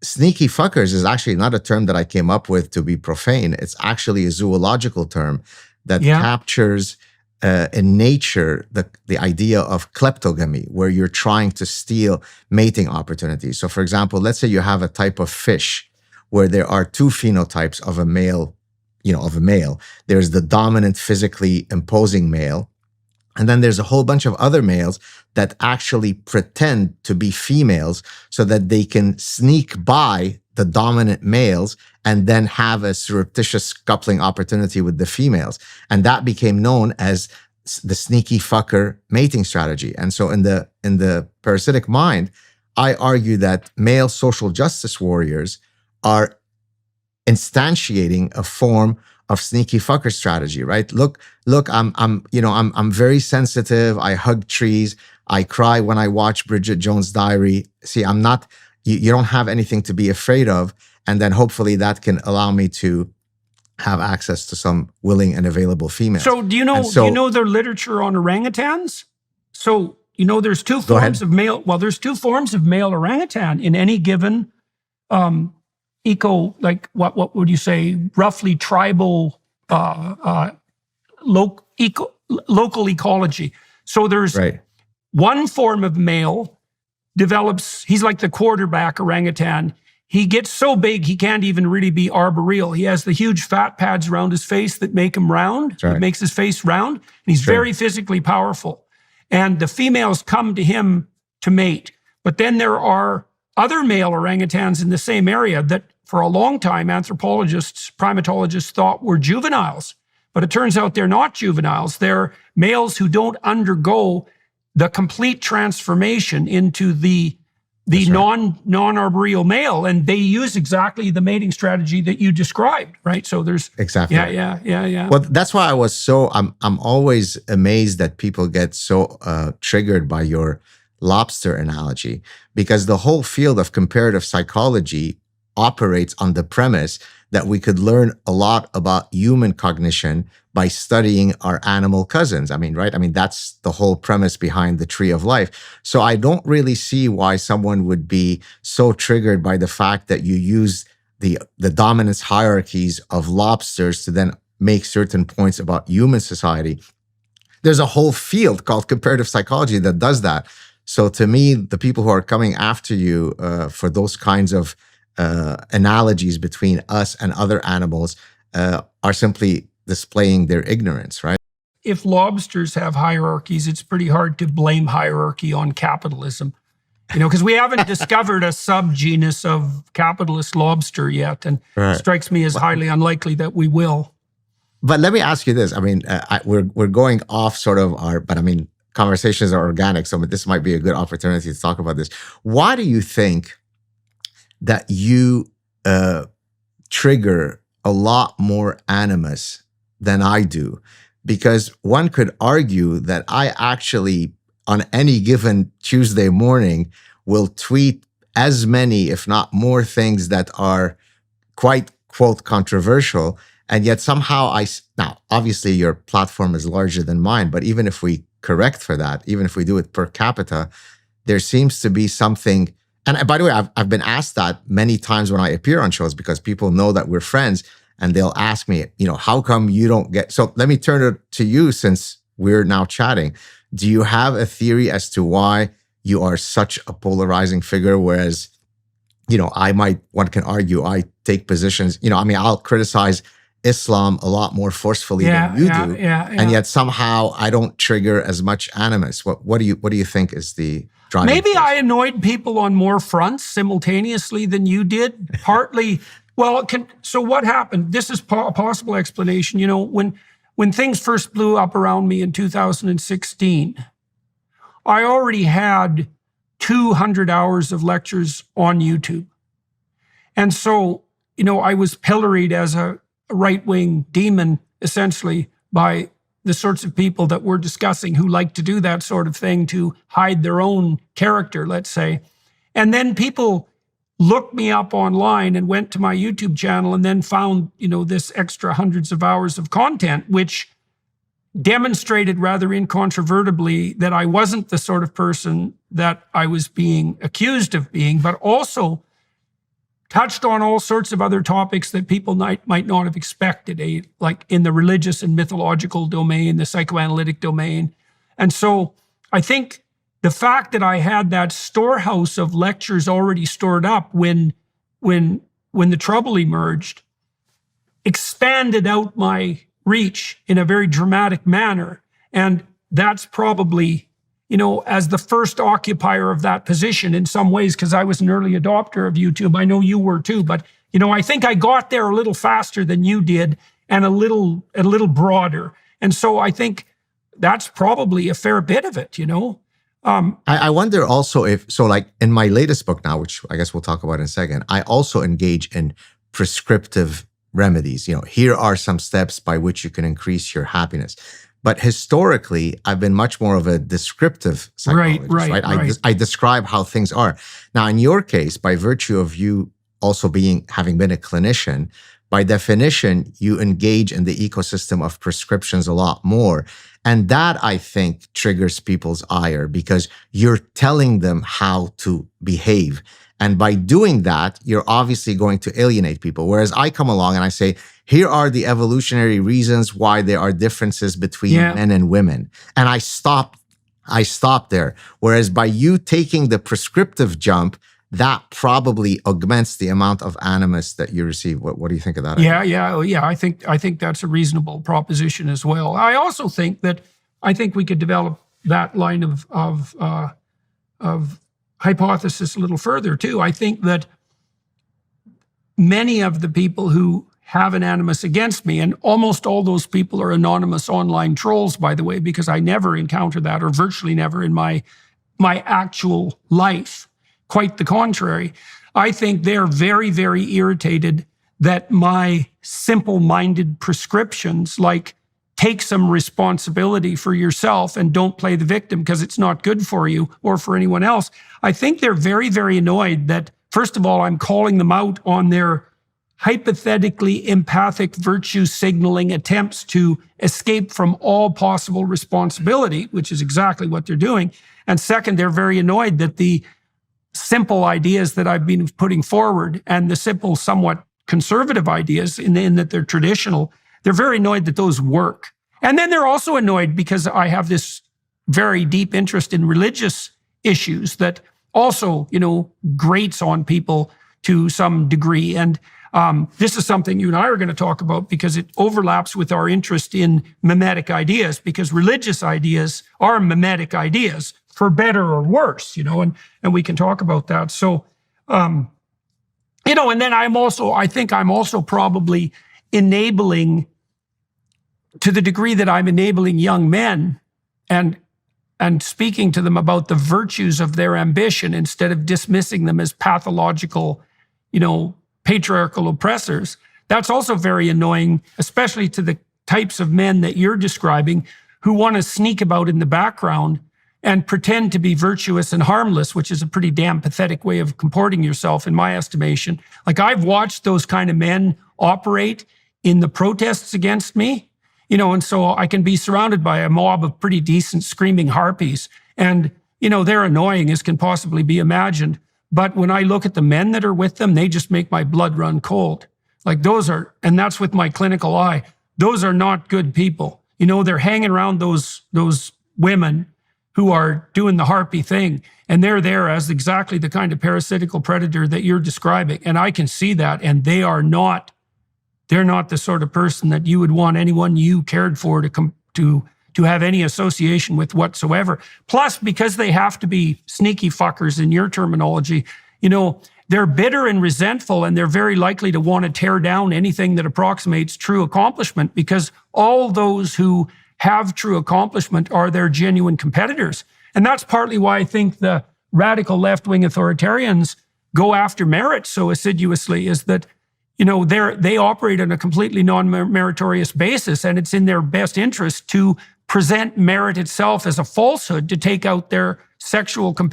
sneaky fuckers is actually not a term that I came up with to be profane. It's actually a zoological term that captures in nature the idea of kleptogamy, where you're trying to steal mating opportunities. So for example, let's say you have a type of fish where there are two phenotypes of a male, There's the dominant, physically imposing male, and then there's a whole bunch of other males that actually pretend to be females so that they can sneak by the dominant males and then have a surreptitious coupling opportunity with the females. And that became known as the sneaky fucker mating strategy. And so in the parasitic mind, I argue that male social justice warriors are instantiating a form of sneaky fucker strategy, right? Look, I'm very sensitive. I hug trees. I cry when I watch Bridget Jones' Diary. See, I'm not, you don't have anything to be afraid of. And then hopefully that can allow me to have access to some willing and available females. So do you know the literature on orangutans? So, there's two forms of male, there's two forms of male orangutan in any given what would you say, roughly tribal, local ecology. So there's one form of male develops, he's like the quarterback orangutan. He gets so big, he can't even really be arboreal. He has the huge fat pads around his face that make him round. It makes his face round. And he's very physically powerful. And the females come to him to mate. But then there are other male orangutans in the same area that for a long time, anthropologists, primatologists thought were juveniles. But it turns out they're not juveniles. They're males who don't undergo the complete transformation into the non-arboreal male, and they use exactly the mating strategy that you described, right? So there's exactly yeah. Well, that's why I was I'm always amazed that people get so triggered by your lobster analogy, because the whole field of comparative psychology operates on the premise that we could learn a lot about human cognition by studying our animal cousins. That's the whole premise behind the tree of life. So I don't really see why someone would be so triggered by the fact that you use the dominance hierarchies of lobsters to then make certain points about human society. There's a whole field called comparative psychology that does that. So to me, the people who are coming after you for those kinds of analogies between us and other animals are simply displaying their ignorance, right? If lobsters have hierarchies, it's pretty hard to blame hierarchy on capitalism, because we haven't discovered a subgenus of capitalist lobster yet, and it strikes me as highly unlikely that we will. But let me ask you this. We're going off sort of conversations are organic, so this might be a good opportunity to talk about this. Why do you think that you trigger a lot more animus than I do? Because one could argue that I actually, on any given Tuesday morning, will tweet as many, if not more, things that are quite, quote, controversial. And yet somehow now, obviously your platform is larger than mine, but even if we correct for that, even if we do it per capita, there seems to be something. And by the way, I've been asked that many times when I appear on shows, because people know that we're friends and they'll ask me, how come you don't get... So let me turn it to you, since we're now chatting. Do you have a theory as to why you are such a polarizing figure? Whereas, one can argue I take positions, I'll criticize Islam a lot more forcefully than you do. And yet somehow I don't trigger as much animus. What do you think is the... Maybe I annoyed people on more fronts simultaneously than you did. Partly, so what happened? This is a possible explanation. When things first blew up around me in 2016, I already had 200 hours of lectures on YouTube. And so, I was pilloried as a right-wing demon, essentially, by the sorts of people that we're discussing who like to do that sort of thing to hide their own character, let's say. And then people looked me up online and went to my YouTube channel and then found, this extra hundreds of hours of content, which demonstrated rather incontrovertibly that I wasn't the sort of person that I was being accused of being, but also touched on all sorts of other topics that people might not have expected, like in the religious and mythological domain, the psychoanalytic domain. And so I think the fact that I had that storehouse of lectures already stored up when the trouble emerged expanded out my reach in a very dramatic manner. And that's probably, as the first occupier of that position in some ways, because I was an early adopter of YouTube. I know you were too, but, I think I got there a little faster than you did and a little broader. And so I think that's probably a fair bit of it, I wonder also like in my latest book now, which I guess we'll talk about in a second, I also engage in prescriptive remedies. Here are some steps by which you can increase your happiness. But historically, I've been much more of a descriptive psychologist, right? I describe how things are. Now, in your case, by virtue of you also having been a clinician, by definition, you engage in the ecosystem of prescriptions a lot more. And that, I think, triggers people's ire because you're telling them how to behave. And by doing that, you're obviously going to alienate people. Whereas I come along and I say, here are the evolutionary reasons why there are differences between men and women. And I stop there. Whereas by you taking the prescriptive jump, that probably augments the amount of animus that you receive. What do you think of that? Yeah. I think that's a reasonable proposition as well. I also think that we could develop that line of hypothesis a little further too. I think that many of the people who have an animus against me, and almost all those people are anonymous online trolls, by the way, because I never encounter that, or virtually never in my actual life. Quite the contrary. I think they're very, very irritated that my simple-minded prescriptions, like take some responsibility for yourself and don't play the victim because it's not good for you or for anyone else. I think they're very, very annoyed that, first of all, I'm calling them out on their hypothetically empathic virtue signaling attempts to escape from all possible responsibility, which is exactly what they're doing. And second, they're very annoyed that the simple ideas that I've been putting forward and the simple, somewhat conservative ideas in that they're traditional, they're very annoyed that those work. And then they're also annoyed because I have this very deep interest in religious issues that also, grates on people to some degree. And this is something you and I are going to talk about because it overlaps with our interest in mimetic ideas, because religious ideas are mimetic ideas, for better or worse, and we can talk about that. So, and then I think I'm also probably enabling, to the degree that I'm enabling young men and speaking to them about the virtues of their ambition instead of dismissing them as pathological, patriarchal oppressors. That's also very annoying, especially to the types of men that you're describing who want to sneak about in the background and pretend to be virtuous and harmless, which is a pretty damn pathetic way of comporting yourself, in my estimation. Like, I've watched those kind of men operate in the protests against me, and so I can be surrounded by a mob of pretty decent screaming harpies. And, they're annoying as can possibly be imagined. But when I look at the men that are with them, they just make my blood run cold. Like, and that's with my clinical eye, those are not good people. They're hanging around those women who are doing the harpy thing. And they're there as exactly the kind of parasitical predator that you're describing. And I can see that. And they're not the sort of person that you would want anyone you cared for to have any association with whatsoever. Plus, because they have to be sneaky fuckers in your terminology, they're bitter and resentful, and they're very likely to want to tear down anything that approximates true accomplishment, because all those who have true accomplishment are their genuine competitors. And that's partly why I think the radical left-wing authoritarians go after merit so assiduously, is that, they operate on a completely non-meritorious basis, and it's in their best interest to present merit itself as a falsehood to take out their sexual competitors.